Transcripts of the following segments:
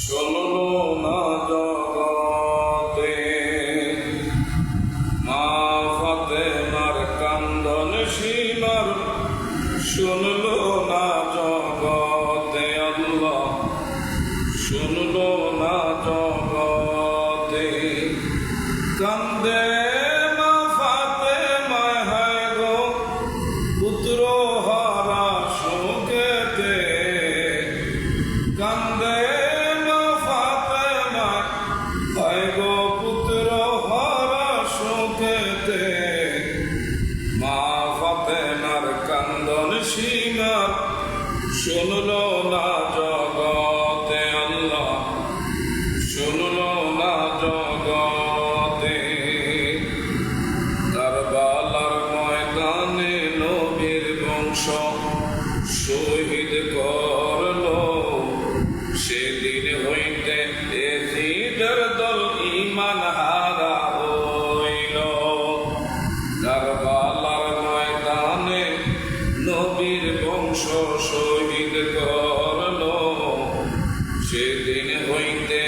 শুনলো না জগতে মা ফাতেমার কান্দন সীমার, শুনলো না জগতে আল্লাহ, শুনলো না জগতে। কান্দে মা ফাতেমা হায় গো পুত্র হারা শোকেতে, কান্দে মা ফাতেমা হায় গো পুত্র হারা শোকেতে। মা ফাতেমার কান্দন সীমা, শুনলো না জগতে আল্লাহ, শুনলো না জগতে। কারবালার ময়দানে নবীর বংশ শহীদ করলো, সেদিন হইতে এজিদের দল ঈমান হারা হইল। কারবালার ময়দানে নবীর বংশ শহীদ করলো, সেদিন হইতে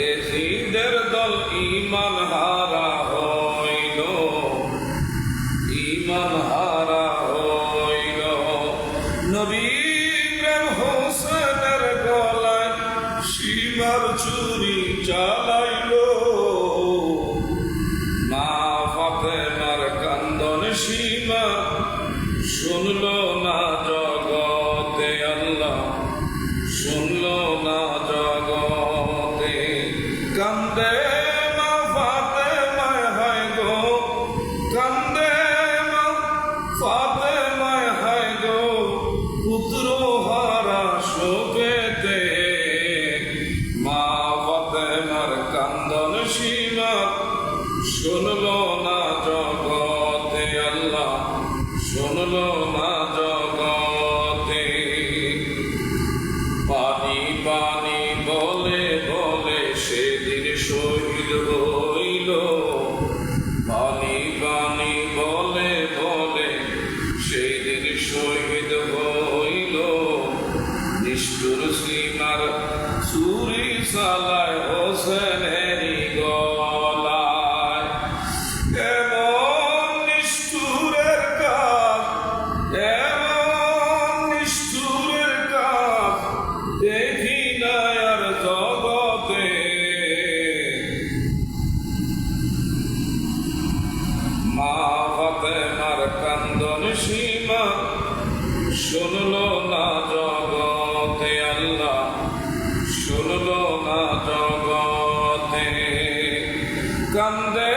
এজিদের দল ঈমান হারা হইল, ঈমান হারা হইল। নবী ইব্রাহিম হোসেনের গলায় সীমার ছুরি চালাইল, মা ফাতেমার কান্দন সীমা, শুনলো না জগতে আল্লাহ, শুনলো না জগতে। কান্দে মা ফাতেমা হায় গো, কান্দে মা ফাতেমা হায় গো পুত্র হারা শোকেতে। মা ফাতেমার কান্দন সীমা, শুনলো না জগতে আল্লাহ, শুনলো না জগতে। পানি পানি বলে বলে সেদিন শহীদ হইল, পানি পানি বলে বলে সেদিন শহীদ হইল। নিষ্ঠুর সীমার ছুরি চালায় হোসেনেরই গলায়, এমন নিষ্ঠুরের কাজ, এমন নিষ্ঠুরের কাজ দেখি না আর জগতে। মা ফাতেমার কান্দন সীমা, শুনলো না জগতে আল্লাহ, শুনলো না জগতে। কান্দে